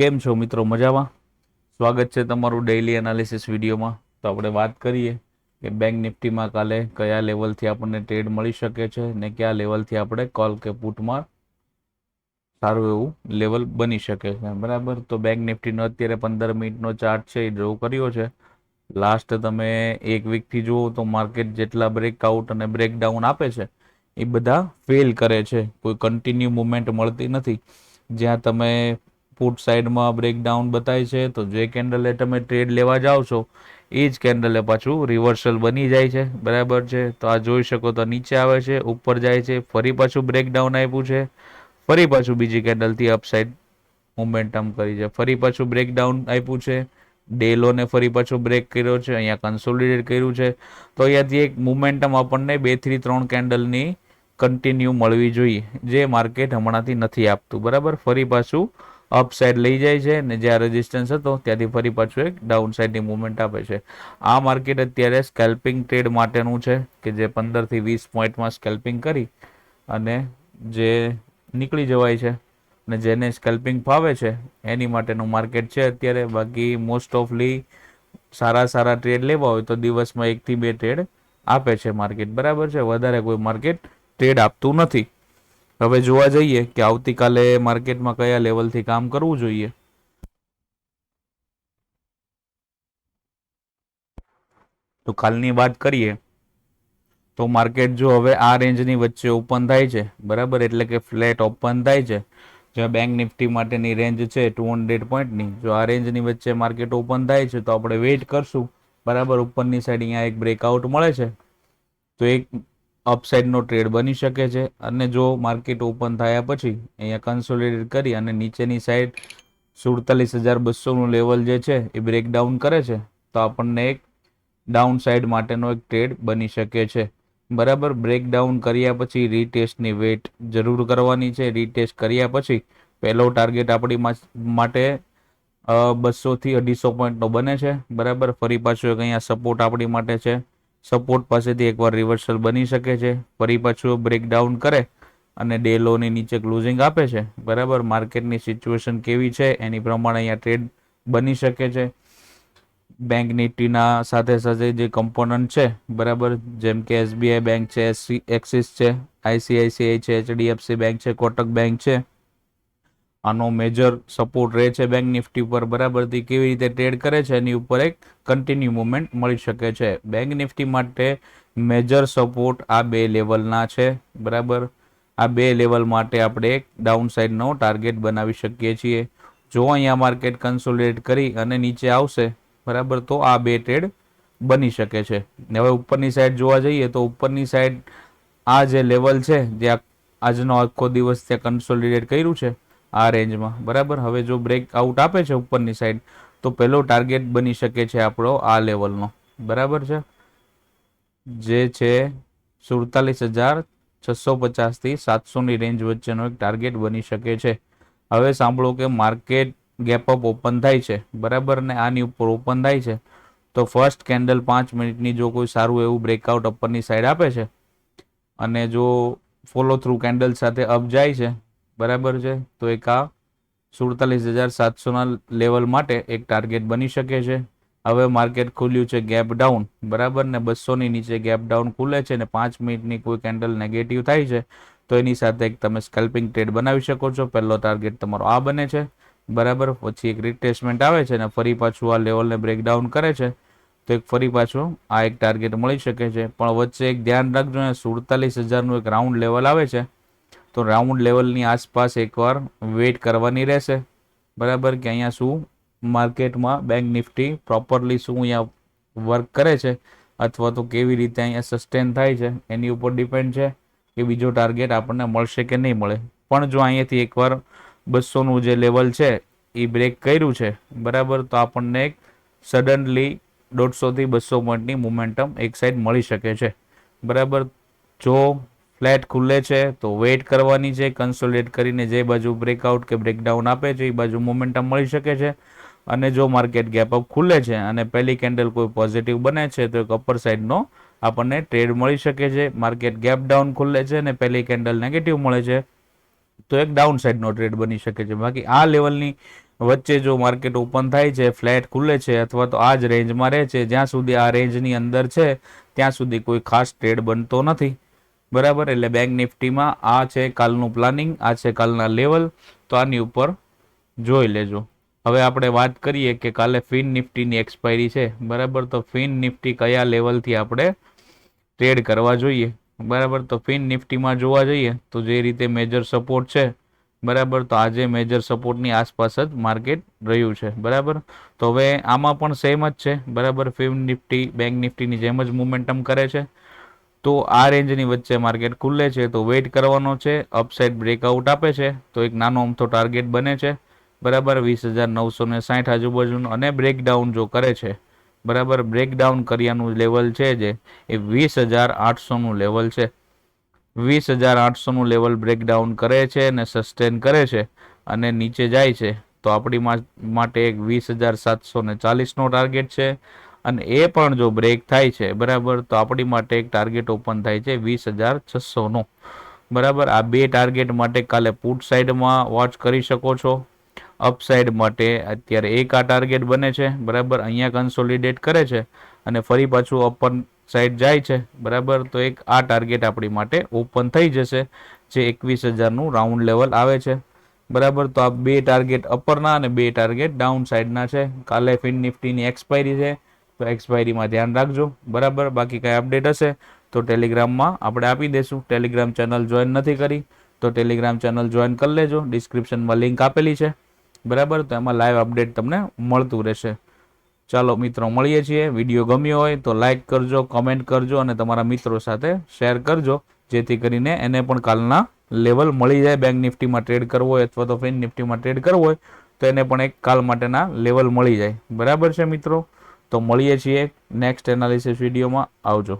કેમ છો મિત્રો? મજામાં? સ્વાગત છે તમારું ડેઇલી એનાલિસિસ વિડીયોમાં. તો આપણે વાત કરીએ કે બેંક નિફ્ટીમાં કાલે કયા લેવલથી આપણને ટ્રેડ મળી શકે છે ને કયા લેવલથી આપણે કોલ કે પુટમાં સારું એવું લેવલ બની શકે છે. બરાબર, તો બેંક નિફ્ટીનો અત્યારે 15 મિનિટનો ચાર્ટ છે એ ડ્રો કર્યો છે. લાસ્ટ તમે એક વીકથી જુઓ તો માર્કેટ જેટલા બ્રેકઆઉટ અને બ્રેકડાઉન આપે છે એ બધા ફેલ કરે છે. કોઈ કન્ટિન્યુ મુવમેન્ટ મળતી નથી. જ્યાં તમે પુટ સાઈડમાં બ્રેકડાઉન બતાય છે તો જે કેન્ડલે તમે ટ્રેડ લેવા જાઓ છો એ જ કેન્ડલે પાછું રિવર્સલ બની જાય છે. બરાબર છે, તો આ જોઈ શકો તો નીચે આવે છે, ઉપર જાય છે, ફરી પાછું બ્રેકડાઉન આપ્યું છે, ફરી પાછું બીજી કેન્ડલથી અપસાઇડ મોમેન્ટમ કરી છે, ફરી પાછું બ્રેકડાઉન આપ્યું છે, ડેલોને ફરી પાછું બ્રેક કર્યો છે, અહીંયા કન્સોલિડેટ કર્યું છે. તો અહીંયાથી એક મોમેન્ટમ આપણને 2 થી 3 કેન્ડલની કન્ટિન્યુ મળવી જોઈએ, જે માર્કેટ હમણાંથી નથી આપતું. બરાબર, ફરી પાછું અપ સાઈડ લઈ જાય છે ને જ્યાં રેઝિસ્ટન્સ હતો ત્યાંથી ફરી પાછું એક ડાઉન સાઈડની મુવમેન્ટ આપે છે. આ માર્કેટ અત્યારે સ્કેલ્પિંગ ટ્રેડ માટેનું છે કે જે 15 થી 20 પોઈન્ટમાં સ્કેલ્પિંગ કરી અને જે નીકળી જવાય છે અને જેને સ્કેલ્પિંગ ફાવે છે એની માટેનું માર્કેટ છે અત્યારે. બાકી મોસ્ટ ઓફલી સારા સારા ટ્રેડ લેવા હોય તો દિવસમાં 1 થી 2 ટ્રેડ આપે છે માર્કેટ. બરાબર છે, વધારે કોઈ માર્કેટ ટ્રેડ આપતું નથી. હવે જોવા જઈએ કે આવતીકાલે માર્કેટમાં કયા લેવલથી કામ કરવું જોઈએ. તો કાલની વાત કરીએ તો માર્કેટ જો હવે આ રેન્જની વચ્ચે ઓપન થાય છે, બરાબર, એટલે કે ફ્લેટ ઓપન થાય છે, જ્યાં બેંક નિફ્ટી માટેની રેન્જ છે 200 પોઈન્ટની, જો આ રેન્જની વચ્ચે માર્કેટ ઓપન થાય છે તો આપણે વેઇટ કરશું. બરાબર, ઉપરની સાઈડ અહીંયા એક બ્રેકઆઉટ મળે છે તો એક અપસાઇડનો ટ્રેડ બની શકે છે. અને જો માર્કેટ ઓપન થયા પછી અહીંયા કન્સોલિડેટ કરી અને નીચેની સાઈડ 47,200નું લેવલ જે છે એ બ્રેકડાઉન કરે છે તો આપણને એક ડાઉન સાઈડ માટેનો એક ટ્રેડ બની શકે છે. બરાબર, બ્રેકડાઉન કર્યા પછી રીટેસ્ટની વેટ જરૂર કરવાની છે. રીટેસ્ટ કર્યા પછી પહેલો ટાર્ગેટ આપણી માટે 200 થી 250 પોઈન્ટનો બને છે. બરાબર, ફરી પાછું એક અહીંયા સપોર્ટ આપણી માટે છે. સપોર્ટ પાસેથી એકવાર રિવર્સલ બની શકે છે, ફરી પાછું બ્રેકડાઉન કરે અને ડે લોની નીચે ક્લોઝિંગ આપે છે. બરાબર, માર્કેટની સિચ્યુએશન કેવી છે એની પ્રમાણે અહીંયા ટ્રેડ બની શકે છે. બેંક નિફ્ટીના સાથે સાથે જે કમ્પોનન્ટ છે, બરાબર, જેમ કે SBI બેંક છે, એક્સિસ છે, ICICI છે, HDFC બેંક છે, કોટક બેંક છે, આનો મેજર સપોર્ટ રહે છે બેંક નિફ્ટી પર. બરાબરથી કેવી રીતે ટ્રેડ કરે છે એની ઉપર એક કન્ટિન્યુ મુવમેન્ટ મળી શકે છે. બેંક નિફ્ટી માટે મેજર સપોર્ટ આ 2 લેવલના છે. બરાબર, આ 2 લેવલ માટે આપણે એક ડાઉન સાઈડનો ટાર્ગેટ બનાવી શકીએ છીએ. જો અહીંયા માર્કેટ કન્સોલિડેટ કરી અને નીચે આવશે, બરાબર, તો આ 2 ટ્રેડ બની શકે છે. હવે ઉપરની સાઈડ જોવા જઈએ તો ઉપરની સાઈડ આ જે લેવલ છે જે આજનો આખો દિવસ ત્યાં કન્સોલિડેટ કર્યું છે આ રેન્જમાં. બરાબર, હવે જો બ્રેકઆઉટ આપે છે ઉપરની સાઈડ તો પહેલો ટાર્ગેટ બની શકે છે આપણો આ લેવલનો. બરાબર છે, જે છે 47,650 થી 700ની રેન્જ વચ્ચેનો એક ટાર્ગેટ બની શકે છે. હવે સાંભળો કે માર્કેટ ગેપઅપ ઓપન થાય છે, બરાબર, ને આની ઉપર ઓપન થાય છે તો ફર્સ્ટ કેન્ડલ 5 મિનિટની જો કોઈ સારું એવું બ્રેકઆઉટ અપરની સાઈડ આપે છે અને જો ફોલો થ્રુ કેન્ડલ સાથે અપ જાય છે, બરાબર છે, તો એક આ 47,700ના લેવલ માટે એક ટાર્ગેટ બની શકે છે. હવે માર્કેટ ખુલ્યું છે ગેપ ડાઉન, બરાબર, ને 200ની નીચે ગેપ ડાઉન ખુલે છે ને 5 મિનિટની કોઈ કેન્ડલ નેગેટિવ થાય છે તો એની સાથે એક તમે સ્કેલ્પિંગ ટ્રેડ બનાવી શકો છો. પહેલો ટાર્ગેટ તમારો આ બને છે. બરાબર, પછી એક રિટ્રેસમેન્ટ આવે છે ને ફરી પાછું આ લેવલને બ્રેકડાઉન કરે છે તો એક ફરી પાછું આ એક ટાર્ગેટ મળી શકે છે. પણ વચ્ચે એક ધ્યાન રાખજો ને 47,000નું એક રાઉન્ડ લેવલ આવે છે તો રાઉન્ડ લેવલની આસપાસ એકવાર વેઇટ કરવાની રહેશે. બરાબર, કે અહીંયા શું માર્કેટમાં બેંક નિફ્ટી પ્રોપરલી શું અહીંયા વર્ક કરે છે અથવા તો કેવી રીતે અહીંયા સસ્ટેન થાય છે એની ઉપર ડિપેન્ડ છે કે બીજો ટાર્ગેટ આપણને મળશે કે નહીં મળે. પણ જો અહીંયાથી એકવાર 200નું જે લેવલ છે એ બ્રેક કર્યું છે, બરાબર, તો આપણને એક સડનલી 150 થી 200 પોઈન્ટની મોમેન્ટમ એક સાઈડ મળી શકે છે. બરાબર, જો ફ્લેટ ખુલે છે તો વેઇટ કરવાની છે. કન્સોલિડેટ કરીને જે બાજુ બ્રેકઆઉટ કે બ્રેકડાઉન આપે છે એ બાજુ મોમેન્ટમ મળી શકે છે. અને જો માર્કેટ ગેપઅપ ખુલે છે અને પહેલી કેન્ડલ કોઈ પોઝિટિવ બને છે તો એક અપર સાઈડનો આપણને ટ્રેડ મળી શકે છે. માર્કેટ ગેપ ડાઉન ખુલે છે અને પહેલી કેન્ડલ નેગેટિવ મળે છે તો એક ડાઉન સાઈડનો ટ્રેડ બની શકે છે. બાકી આ લેવલની વચ્ચે જો માર્કેટ ઓપન થાય છે, ફ્લેટ ખુલે છે અથવા તો આ જ રેન્જમાં રહે છે, જ્યાં સુધી આ રેન્જની અંદર છે ત્યાં સુધી કોઈ ખાસ ટ્રેડ બનતો નથી, બરાબર. એટલે બેંક નિફ્ટીમાં આ છે કાલનું પ્લાનિંગ, આ છે કાલના લેવલ, તો આની ઉપર જોઈ લેજો. હવે આપણે વાત કરીએ કે કાલે ફિન નિફ્ટીની એક્સપાયરી છે, બરાબર. તો ફિન નિફ્ટી કયા લેવલથી આપણે ટ્રેડ કરવા જોઈએ, બરાબર. તો ફિન નિફ્ટીમાં જોવા જઈએ તો જે રીતે મેજર સપોર્ટ છે, બરાબર, તો આજે મેજર સપોર્ટની આસપાસ જ માર્કેટ રહ્યું છે, બરાબર. તો હવે આમાં પણ સેમ જ છે, બરાબર. ફિન નિફ્ટી બેંક નિફ્ટીની જેમ જ મોમેન્ટમ કરે છે. તો આ રેન્જની વચ્ચે માર્કેટ ખુલે છે તો વેઇટ કરવાનો છે. અપસાઇડ બ્રેકઆઉટ આપે છે તો એક નાનો અમથો ટાર્ગેટ બને છે, બરાબર, 20,960 આજુબાજુનું. અને બ્રેકડાઉન જો કરે છે, બરાબર, બ્રેકડાઉન કર્યાનું લેવલ છે જે એ 20,800નું લેવલ છે. 20,800નું લેવલ બ્રેકડાઉન કરે છે અને સસ્ટેન કરે છે અને નીચે જાય છે તો આપણી માટે એક 20,740નો ટાર્ગેટ છે. અને એ પણ જો બ્રેક થાય છે, બરાબર, તો આપણી માટે એક ટાર્ગેટ ઓપન થાય છે 20,600નો, બરાબર. આ બે ટાર્ગેટ માટે કાલે પુટ સાઈડમાં વોચ કરી શકો છો. અપસાઇડ માટે અત્યારે એક આ ટાર્ગેટ બને છે, બરાબર, અહીંયા કન્સોલિડેટ કરે છે અને ફરી પાછું અપર સાઈડ જાય છે, બરાબર. તો એક આ ટાર્ગેટ આપણી માટે ઓપન થઈ જશે જે 21,000નું રાઉન્ડ લેવલ આવે છે, બરાબર. તો આ બે ટાર્ગેટ અપરના અને બે ટાર્ગેટ ડાઉન સાઈડના છે. કાલે ફિન નિફ્ટીની એક્સપાયરી છે તો એક્સપાયરીમાં ધ્યાન રાખજો, બરાબર. બાકી કાંઈ અપડેટ હશે તો ટેલિગ્રામમાં આપણે આપી દઈશું. ટેલિગ્રામ ચેનલ જોઈન નથી કરી તો ટેલિગ્રામ ચેનલ જોઈન કરી લેજો, ડિસ્ક્રિપ્શનમાં લિંક આપેલી છે, બરાબર. તો એમાં લાઈવ અપડેટ તમને મળતું રહેશે. ચાલો મિત્રો, મળીએ છીએ. વિડીયો ગમ્યો હોય તો લાઈક કરજો, કમેન્ટ કરજો અને તમારા મિત્રો સાથે શેર કરજો, જેથી કરીને એને પણ કાલના લેવલ મળી જાય. બેંક નિફ્ટીમાં ટ્રેડ કરવો હોય અથવા તો ફિન નિફ્ટીમાં ટ્રેડ કરવો હોય તો એને પણ એક કાલ માટેના લેવલ મળી જાય, બરાબર છે મિત્રો. તો મળીએ છીએ નેક્સ્ટ એનાલિસિસ વિડીયોમાં. આવજો.